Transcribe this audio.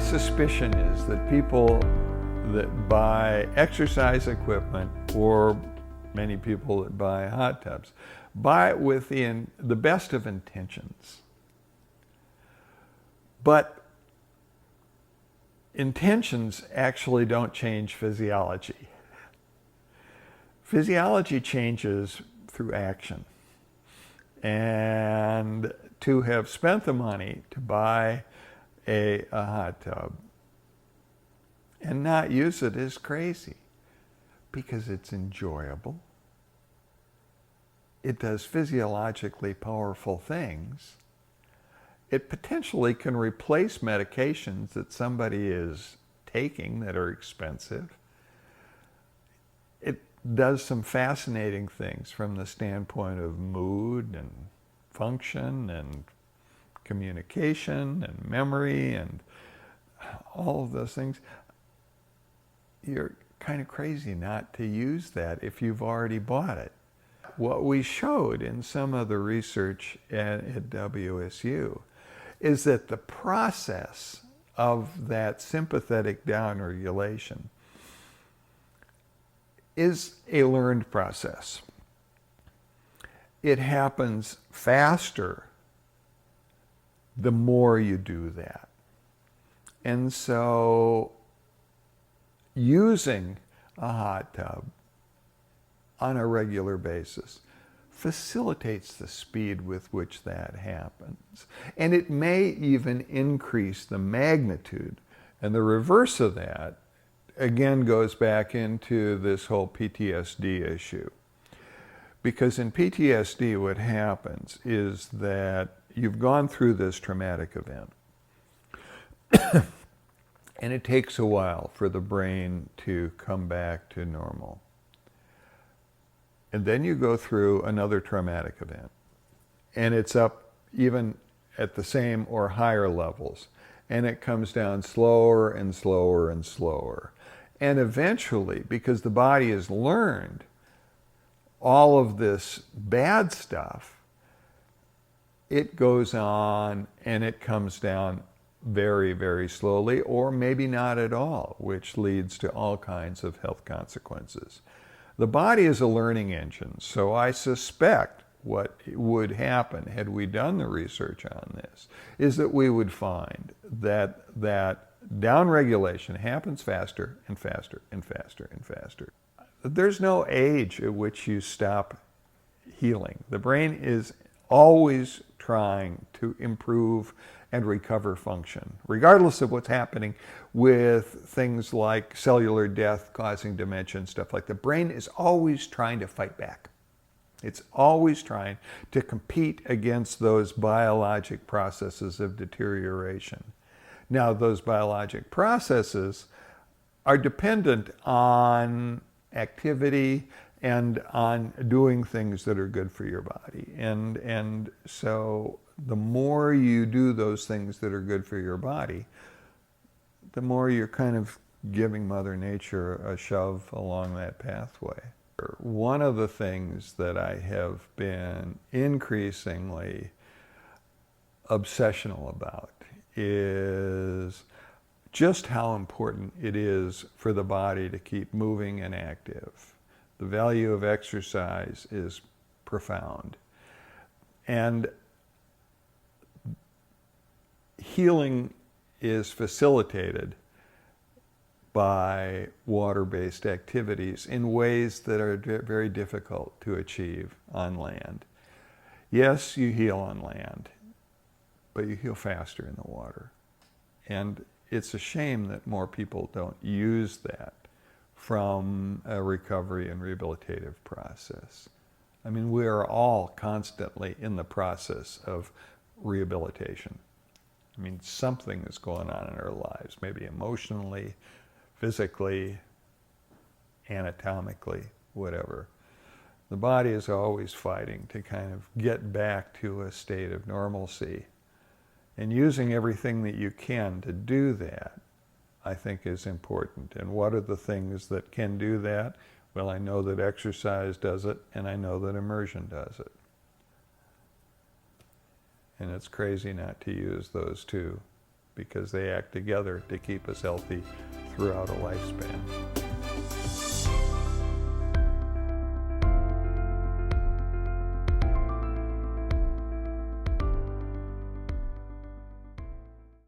suspicion is that people that buy exercise equipment, or many people that buy hot tubs, buy it with the best of intentions. But intentions actually don't change physiology. Physiology changes through action. And to have spent the money to buy a hot tub and not use it is crazy, because it's enjoyable. It does physiologically powerful things. It potentially can replace medications that somebody is taking that are expensive. It does some fascinating things from the standpoint of mood and function and communication and memory and all of those things. You're kind of crazy not to use that if you've already bought it. What we showed in some of the research at WSU is that the process of that sympathetic downregulation is a learned process. It happens faster the more you do that. And so using a hot tub on a regular basis facilitates the speed with which that happens. And it may even increase the magnitude. And the reverse of that, again, goes back into this whole PTSD issue. Because in PTSD, what happens is that you've gone through this traumatic event. And it takes a while for the brain to come back to normal. And then you go through another traumatic event. And it's up even at the same or higher levels. And it comes down slower and slower and slower. And eventually, because the body has learned all of this bad stuff, it goes on and it comes down very, very slowly, or maybe not at all, which leads to all kinds of health consequences. The body is a learning engine, so I suspect what would happen had we done the research on this is that we would find that downregulation happens faster and faster and faster and faster. There's no age at which you stop healing. The brain is always trying to improve and recover function, regardless of what's happening with things like cellular death causing dementia and stuff like that. The brain is always trying to fight back. It's always trying to compete against those biologic processes of deterioration. Now, those biologic processes are dependent on activity and on doing things that are good for your body. And so the more you do those things that are good for your body, the more you're kind of giving Mother Nature a shove along that pathway. One of the things that I have been increasingly obsessional about is just how important it is for the body to keep moving and active. The value of exercise is profound. And healing is facilitated by water-based activities in ways that are very difficult to achieve on land. Yes, you heal on land, but you heal faster in the water. And it's a shame that more people don't use that from a recovery and rehabilitative process. I mean, we are all constantly in the process of rehabilitation. I mean, something is going on in our lives, maybe emotionally, physically, anatomically, whatever. The body is always fighting to kind of get back to a state of normalcy. And using everything that you can to do that, I think, is important. And what are the things that can do that? Well, I know that exercise does it, and I know that immersion does it. And it's crazy not to use those two because they act together to keep us healthy throughout a lifespan.